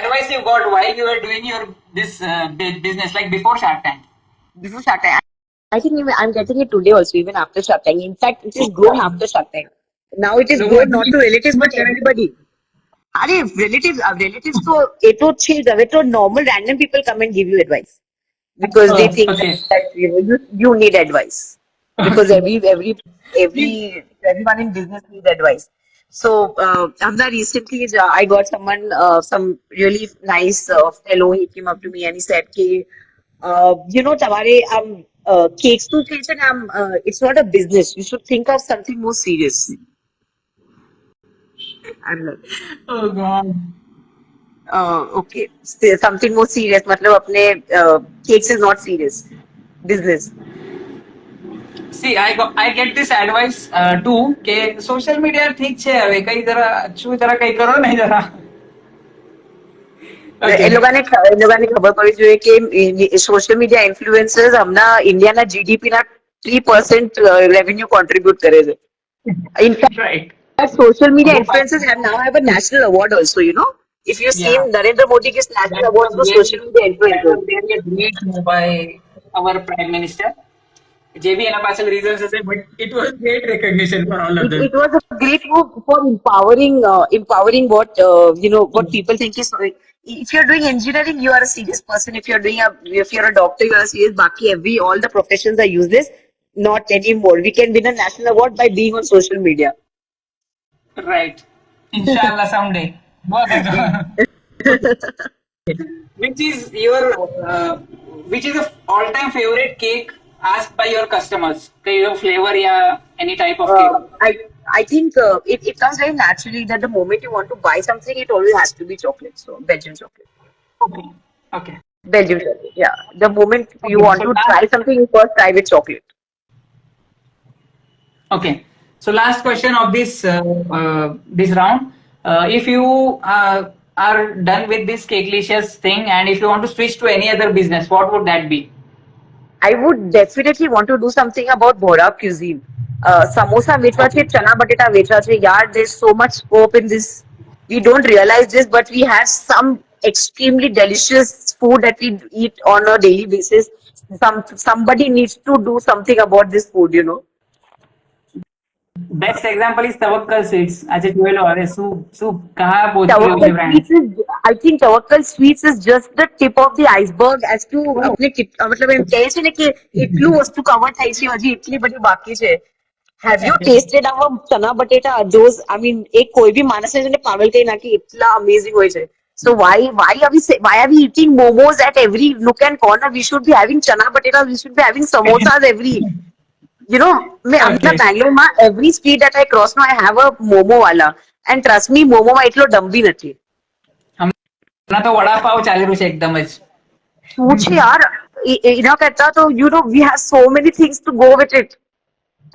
advice you got while you were doing your this business like before Shark Tank. Before Shark Tank, I think even I'm getting it today also, even after Shark Tank. In fact, it is grown after Shark Tank. Now it is So grown what not do to you- relatives but everybody. अरे relatives तो ये तो चीज હવે तो normal random people come and give you advice because they think Okay. that you need advice because everyone in business needs advice. So Amna recently I got some really nice fellow. He came up to me and he said कि તમારે cakes to છે ને it's not a business. You should think of something more serious. I'm like Oh God. okay, something more serious. मतलब अपने cakes is not serious business. See, I get this advice too કે social media ઠીક છે હવે કઈ જરા શું જરા કઈ કરો નહીં જરા એ Okay. લોકોને ખબર પડવી જોઈએ કે સોશિયલ મીડિયા ઇન્ફ્લુએન્સર્સ હમણાં ઇન્ડિયાના જીડીપી ના 3% રેવન્યુ કોન્ટ્રીબ્યુટ કરે છે. In fact Right. social media वो बात influencers have now have a national award also, you know. If you've seen yeah, Narendra Modi gets that national awards was for social really media that influencers. was really a great move by our prime minister. જે બી એના પાછળ reasons હશે, but it was great recognition for all of them. It was a great move for empowering what what people think is. If you're doing engineering, you are a serious person. If you're a doctor, you are a serious. Baki all the professions are useless. Not anymore. We can win a national award by being on social media. Right. Inshallah someday. बहुत अच्छा. Which is your which is the all-time favorite cake asked by your customers? कोई flavor या any type of cake? I think it comes very naturally that the moment you want to buy something, it always has to be chocolate. So Belgian chocolate. Okay. Okay. Belgian chocolate. Yeah. The moment you Okay. want So to last try something, you first try with chocolate. okay. So last question of this round. If you are done with this Cakelicious thing, and if you want to switch to any other business, what would that be? I would definitely want to do something about Bora cuisine. Samosa વેચવા છે, Okay. ચના બટેટા વેચવા છે. Yeah, there's so much scope in this. We don't realize this, but we have some extremely delicious food that we eat on a daily basis. Somebody needs to do something about this food, you know. Best example is Tawakkal Sweets. આજે જોયેલો હવે શું કहाँ પહોંચી ગયું છે Tawakkal brand? Sweets is, I think Tawakkal Sweets is just the tip of the iceberg as to આપણે મતલબ એમ કહે છે ને કે એટલું વસ્તુ કવર થઈ છે હજી એટલી બધી બાકી છે. Have you tasted our chana bateta? Those, I mean, એક કોઈ બી માણસને જેને પાગલ કરી નાખી એટલા amazing હોય છે. So why are we eating momos at every nook and corner? We should be having chana bateta. We should be having samosas every. You know, I'm Okay. Bangalore માં every street that I cross now I have a momo wala. And trust me, momo માં એટલો દમ બી નથી. હમણાં તો વડાપાવ ચાલી રહ્યું છે એકદમ જ. શું છે યાર એના કરતા તો you know we have so many things to go with it.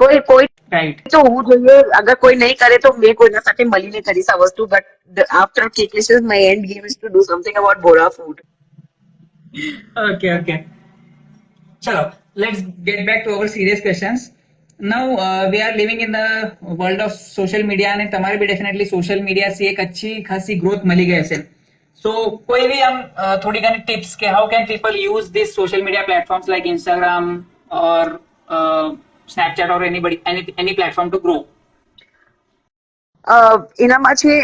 કોઈ Right. તો હોવું જોઈએ અગર કોઈ નહીં કરે તો મેં કોઈના સાથે મળીને કરીશ આ વસ્તુ but after Cakelicious my end game is to do something about Bora food. Okay. Okay. Chalo, let's get back to our serious questions. Now we are living in the world of social media અને તમારે બી definitely social media से एक अच्छी खासी growth મળી ગઈ હશે. So કોઈ બી આમ થોડી ઘણી tips કે how can people use these social media platforms like Instagram or Snapchat or any platform to grow? એનામાં છે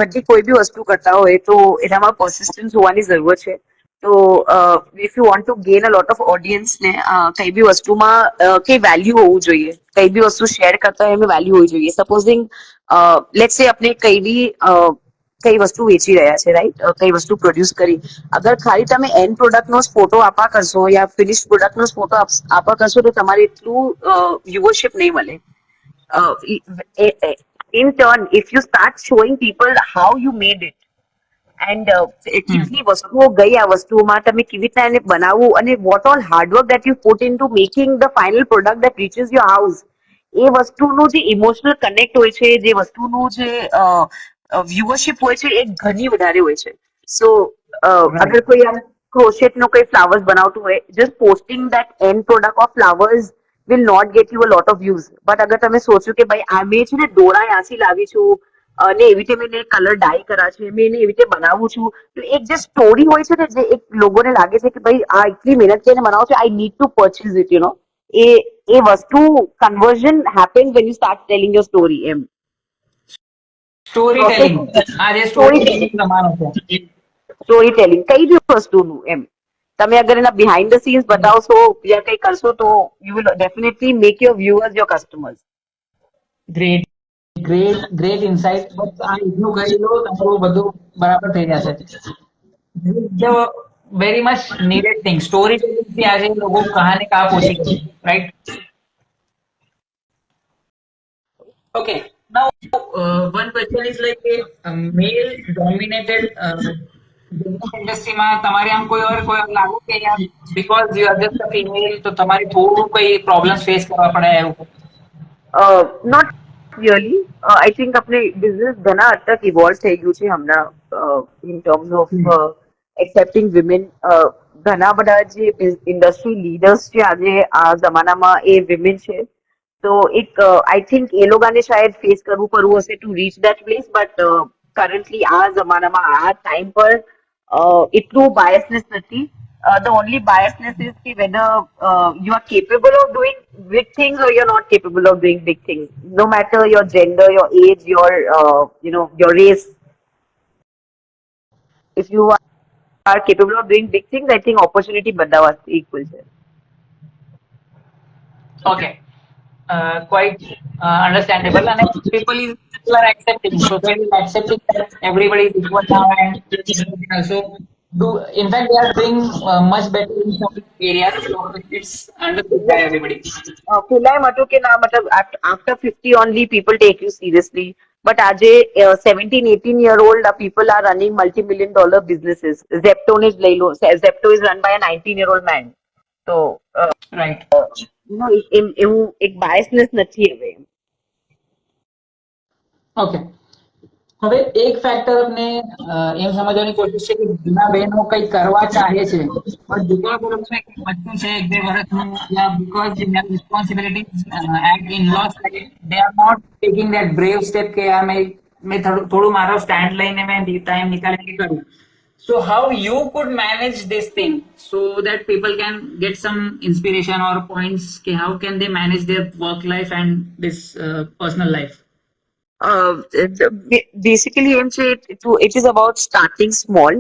બધી કોઈ બી વસ્તુ કરતા હોય તો એનામાં persistence હોવાની જરૂર છે. તો if you want to gain a lot of audience ને કઈ બી વસ્તુમાં કઈ વેલ્યુ હોવું જોઈએ, કઈ બી વસ્તુ શેર કરતા હોય એમાં વેલ્યુ હોવી જોઈએ. સપોઝિંગ લેટ્સ સે આપણે કઈ વસ્તુ વેચી રહ્યા છે, રાઈટ, કઈ વસ્તુ પ્રોડ્યુસ કરી, અગર ખાલી તમે એન્ડ પ્રોડક્ટનો જ ફોટો આપવા કરશો યા ફિનિશ પ્રોડક્ટનો જ ફોટો આપવા કરશો તો તમારે એટલું વ્યુઅરશિપ નહીં મળે. In turn, if you start showing people how you made it and કેટલી વસ્તુઓ ગઈ આ વસ્તુઓમાં તમે કેવી રીતના એને બનાવવું અને what all hard work that you put into making the final product that reaches your house, એ વસ્તુનું જે ઇમોશનલ કનેક્ટ હોય છે, જે વસ્તુનું જે વ્યુઅરશિપ હોય છે એ ઘણી વધારે હોય છે. સો અગર કોઈ આમ ક્રોશેટનો કોઈ ફ્લાવર્સ બનાવતું હોય, just posting that end product of flowers will not get you a lot of views. But અગર તમે સોચ્યું કે ભાઈ આ મેં છે ને દોરા ત્યાંથી લાવી છું અને એવી રીતે મેં કલર ડાય કરા છે, મેં એને એવી રીતે બનાવું છું, તો એક જે સ્ટોરી હોય છે ને જે એક લોકોને લાગે છે કે ભાઈ આ એટલી મહેનત કરીને બનાવો છે, I need to purchase it, you know, એ વસ્તુ conversion happens when you start telling your story એમ. સ્ટોરી ટેલિંગ આ જે સ્ટોરી ટેલિંગ તમારો છે. સ્ટોરી ટેલિંગ કઈ બી વસ્તુનું એમ તમે અગર એના બિહાઇન્ડ ધ સીન્સ બતાવશો યા કઈ કરશો તો you will definitely make your viewers your customers. Great insight. બસ આ એટલું કરી લો તમારું બધું બરાબર થઈ જશે. Very much needed thing story telling થી આજે લોકો કહાં ને કહાં પહોંચી ગए, right? Okay. Now, one question is like male dominated ઇન્ડસ્ટ્રીમાં તમારે આમ કોઈ લાગુ કે યાર because you are just a female તો તમારે થોડું કઈ પ્રોબ્લેમ્સ ફેસ કરવા પડે એવું? Not really. આઈ થિંક આપણે બિઝનેસ ઘણા હદ તક ઇવોલ્વ થઈ ગયું છે હમણાં in terms of accepting women. ઘણા બધા જે ઇન્ડસ્ટ્રી લીડર્સ છે આજે આ જમાનામાં એ વિમેન છે. તો એક આઈ થિંક એ લોકોને શાયદ ફેસ કરવું પડવું હશે to reach that place, but currently આ જમાનામાં આ ટાઈમ પર એટલું બાયસનેસ નથી. The only biasness is ki whether you are capable of doing big things or you're not capable of doing big things. No matter your gender, your age, your your race. If you are capable of doing big things, I think opportunity બધા વાસ્તે equal છે. Okay. Quite understandable, and people are accepting. Society is accepting that everybody is equal now, and so do. In fact, they are doing much better in some areas. So it's understood by everybody. પેલા એમ હતું કે ના મતલબ after 50 only people take you seriously. But આજે 17-18 year old people are running multi-million-dollar businesses. Zepto ને જ લઈ લો. Zepto is run by a 19-year-old man. So Right. એવું એક biasness નથી હવે. Okay. હવે એક ફેક્ટર આપણે એમ સમજવાની કોશિશ છે કે ઘણા બહેનો કંઈ કરવા ચાહે છે પણ બીકોઝ એ લોકોને બચ્ચું છે 1-2 વર્ષનું, યા because they have responsibilities at in laws, they are not taking that brave step કે યાર મેં થોડું મારો સ્ટેન્ડ લઈને મેં ટાઈમ નીકાળીને કરું. So how you could manage this thing so that people can get some inspiration or points કે how can they manage their work life and this personal life? Basically એમ છે it is about starting small.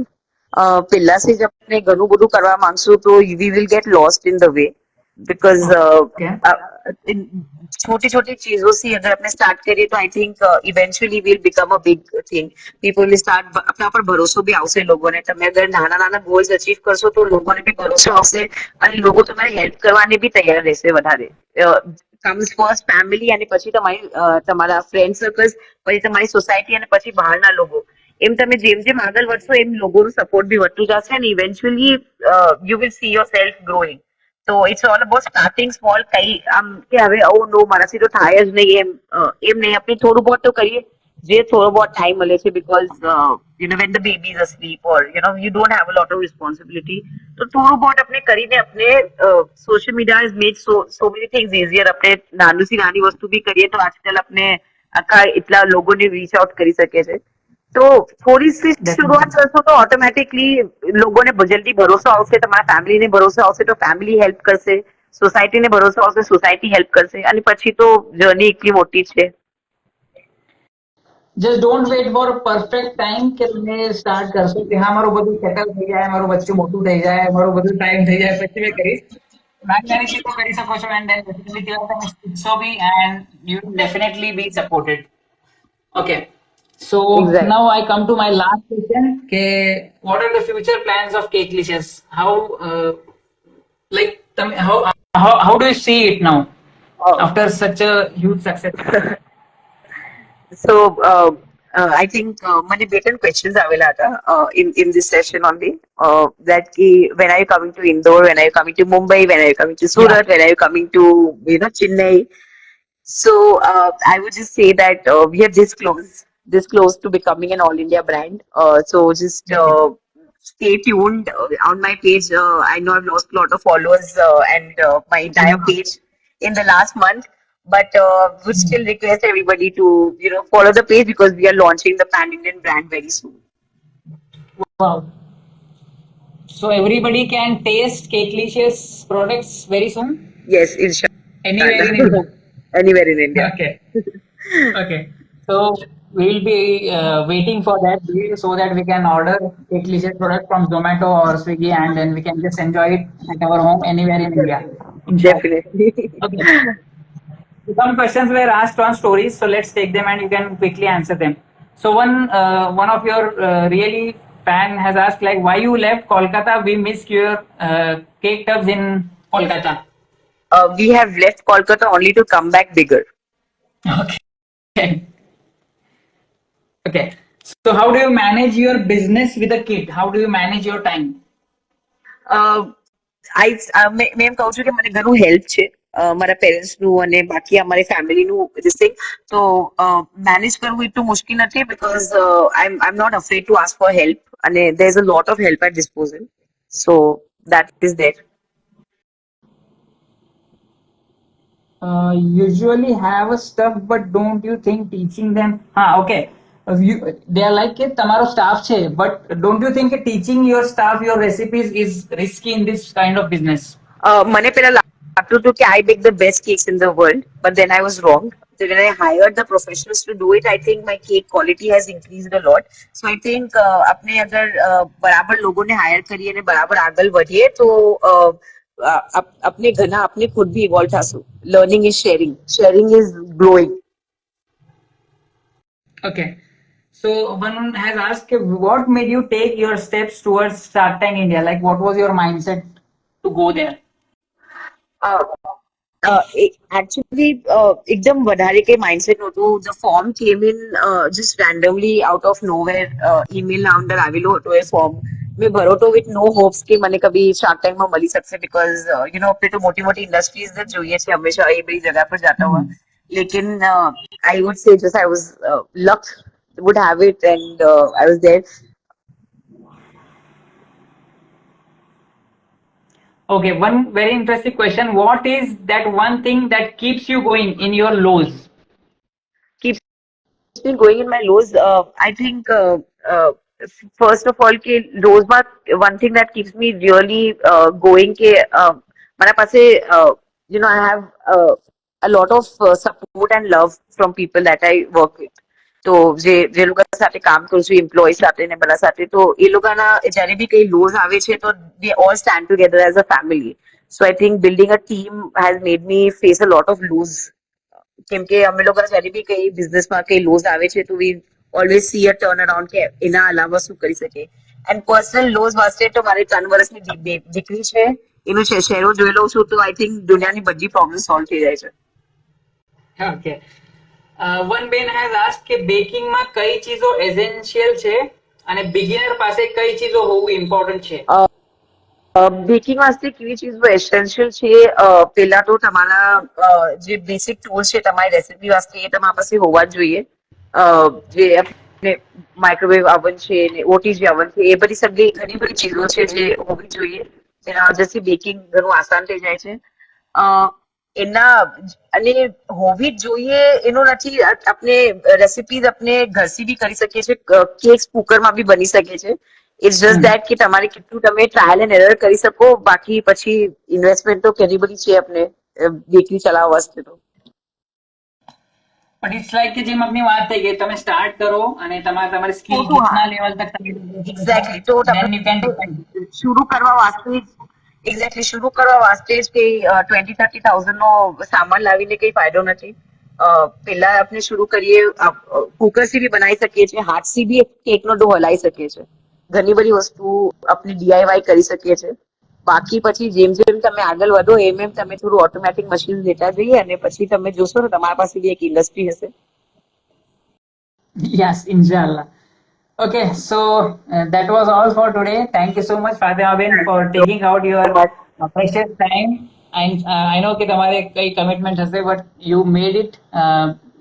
પહેલાથી જ આપણે ઘણું બધું કરવા માંગશું તો we will get lost in the way, because छोटी छोटी चीजों से अगर अपने स्टार्ट करिए तो I think eventually will become a big thing. People will start अपना पर भरोસો બી આવશે લોકોને. તમે અગર નાના નાના ગોલ્સ અચીવ કરશો તો લોકોને બી ભરોસો આવશે અને લોકો તમારી હેલ્પ કરવાની બી તૈયાર રહેશે વધારે. કમ્સ ફર્સ્ટ ફેમિલી અને પછી તમારા ફ્રેન્ડ સર્કલ્સ, પછી તમારી સોસાયટી અને પછી બહારના લોકો. એમ તમે જેમ જેમ આગળ વધશો એમ લોકોનું સપોર્ટ બી વધતું જશે અને eventually you will see your self growing. તો it's all about starting small. કઈ આમ કે હવે ઓ નો મારાથી તો થાય જ નહીં એમ નહીં. આપણે થોડું બહુ તો કરીએ જે થોડો બહુ ટાઈમ મળે છે, because when the baby is asleep or you don't have a lot of responsibility. તો થોડું બહુ આપણે કરીને આપણે social media has made so many things easier. આપણે નાનું થી નાની વસ્તુ બી કરીએ તો આજકાલ આપણે આખા એટલા લોકોને રીચ આઉટ કરી શકે છે. તો થોડી સી શરૂઆત કરશો તો ઓટોમેટિકલી લોકોને જલ્દી ભરોસો આવશે, તમારા ફેમિલીને ભરોસો આવશે તો ફેમિલી હેલ્પ કરશે, સોસાયટીને ભરોસો આવશે, સોસાયટી હેલ્પ કરશે અને પછી તો જર્ની એટલી મોટી છે. Just don't wait for perfect time કે તમે સ્ટાર્ટ કરશો કે હા મારું બધું સેટલ થઈ જાય, મારું બચ્ચું મોટું થઈ જાય, મારું બધું ટાઈમ થઈ જાય પછી મેં કરીશ. નાની નાની ચીજો કરી શકો છો એન્ડ ધેન ડેફિનેટલી તમે શીખશો બી and you will definitely be supported. Okay. So Exactly. now I come to my last question. What are the future plans of Cakelicious? How how do you see it now after such a huge success? So I think મને બે ત્રણ questions આવેલા હતા in this session only, that when are you coming to Indore, when are you coming to Mumbai, when are you coming to Surat, when are you coming to Chennai. So I would just say that we are this close to becoming an all India brand. So just stay tuned on my page. I know I've lost a lot of followers and my entire page in the last month, but would still request everybody to follow the page because we are launching the pan Indian brand very soon. Wow. So everybody can taste Cakelicious products very soon? Yes, inshallah. Anywhere in India? Anywhere in India. Okay. Okay. So we'll be waiting for that deal so that we can order Cakelicious product from Zomato or Swiggy and then we can just enjoy it at our home anywhere in India. Definitely. Okay. Some questions were asked on stories, so let's take them and you can quickly answer them. So one of your really fan has asked like why you left Kolkata. We missed your cake tubs in Kolkata. We have left Kolkata only to come back bigger. Okay. Okay. So how do you manage your business with a kid? How do you manage your time? મેં એમ કહું છું કે મને ઘણું help છે મારા પેરેન્ટ્સનું અને બાકી અમારી ફેમિલીનું this thing. તો મેનેજ કરવું એટલું મુશ્કેલ નથી because I'm not afraid to ask for help અને there's a lot of help at disposal. So that is there. Usually have a stuff, but don't you think teaching them? Okay. They are like કે તમારો staff છે, but don't you think that teaching your staff your recipes is risky in this kind of business? મને પેલા લાગતું હતું કે I bake the best cakes in the world, but then I was wrong. So when I hired the professionals to do it, I think my cake quality has increased a lot. So I think આપણે અગર બરાબર લોકોને higher કરીએ અને બરાબર આગળ વધીએ તો આપણે ઘણા આપણે ખુદ બી ઇવોલ્વ થશું. Learning is sharing. Sharing is growing. Okay. So one has asked what made you take your steps towards Shark Tank India? Like what was your mindset to go there? Actually, એકદમ વધારે કઈ mindset નહોતું. The form કેમ in just randomly out of nowhere. Email ના અંદર આવેલો હતો એ form. મેં ભરો તો વિથ નો હોપ્સ કે મને કભી શાર્ક ટેન્કમાં મળી શકશે બીકોઝ યુ નો આપણે તો મોટી મોટી ઇન્ડસ્ટ્રીઝ જ જોઈએ છે હંમેશા એ બધી જગા પર જાતા હોય. લેકિન I would say just I was luck would have it and I was there. Okay, one very interesting question. What is that one thing that keeps you going in your lows? Keeps me going in my lows. I think first of all કે લોઝમાં one thing that keeps me really going કે મારા પાસે you know I have a lot of support and love from people that I work with. તો જે લોકો સાથે કામ કરું છું એમ્પ્લોય સાથે ને બધા સાથે તો એ લોકોના જયારે બી કઈ લોઝ આવે છે તો they all stand together as a family. So I think building a team has made me face a lot of lows. કેમ કે અમે લોકો જયારે બી કઈ બિઝનેસમાં કઈ લોઝ આવે છે તો we always see a turn around કે એના અલાવા શું કરી શકે. And personal lows વાસ્તે તો મારે 3 વર્ષની દીકરી છે એનો શેરો જોયેલો છું તો I think દુનિયાની બધી પ્રોબ્લેમ સોલ્વ થઈ જાય છે. Okay. One બેન has asked કે બેકિંગ માં કઈ ચીજો એસેન્શિયલ છે અને બિગિનર પાસે કઈ ચીજો હોવું ઇમ્પોર્ટન્ટ છે? બેકિંગ વાસ્તે કેવી ચીજો એસેન્શિયલ છે? પહેલા તો તમારા જે બેસિક ટૂલ્સ છે તમારી રેસીપી વાસ્તે એ તમારા પાસે હોવા જ જોઈએ. જે આપણે માઇક્રોવેવ અવન છે ને ઓટીજી અવન છે એ બધી સગળી ઘણી બધી ચીજો છે જે હોવી જોઈએ જેના વજહથી બેકિંગ ઘણું આસાન થઈ જાય છે. એના અને હોવી જ જોઈએ એનો નથી. આપણે રેસીપીઝ આપણે ઘરથી બી કરી શકીએ છીએ. કેક્સ કુકરમાં બી બની શકે છે. ઇટ્સ જસ્ટ ધેટ કે તમારે કેટલું તમે ટ્રાયલ એન્ડ એરર કરી શકો. બાકી પછી ઇન્વેસ્ટમેન્ટ તો ઘણી બધી છે આપણે બેકરી ચલાવવા વાસ્તે તો. But it's like કે જેમ આપની વાત થઈ કે તમે સ્ટાર્ટ કરો અને તમારી સ્કિલ કેટલા લેવલ તક તમે એક્ઝેક્ટલી તો then you can decide. શરૂ કરવા વાસ્તે એક્ઝેક્ટલી શરૂ કરવા વાસ્તે જ કઈ 20-30,000 નો સામાન લાવીને કઈ ફાયદો નથી. પહેલા આપણે શરૂ કરીએ કુકરથી બી બનાવી શકીએ છીએ. હાથથી બી કેકનો ડો હલાવી શકીએ છીએ. ઘણી બધી વસ્તુ આપણે DIY કરી શકીએ છીએ. બાકી પછી જેમ જેમ તમે આગળ વધો એમ એમ તમે થોડું ઓટોમેટિક મશીન લેતા જઈએ અને પછી તમે જોશો ને તમારા પાસે બી એક ઇન્ડસ્ટ્રી હશે. Yes, inshallah. Okay, so that was all for today. Thank you so much, Fatima Ben, for taking out your precious time. And I know that તમારે કઈ commitment હશે, but you made it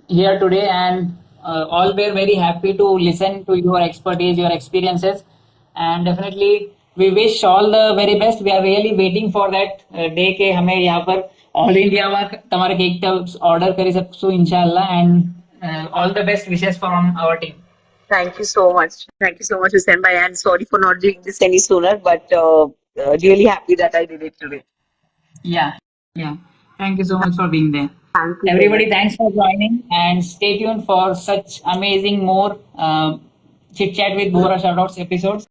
here today, and all were very happy to listen to your expertise, your experiences, and definitely we wish all the very best. We are really waiting for that day કે હમે यहाँ पर all India માં તમારે cake order કરી શકશું inshallah, and all the best wishes from our team. Thank you so much. Thank you so much, Hussain bhai, and sorry for not doing this any sooner, but really happy that I did it today. Yeah. Thank you so much for being there. Thank you. Everybody, thanks for joining, and stay tuned for such amazing more chit chat with Bora Shoutouts episodes.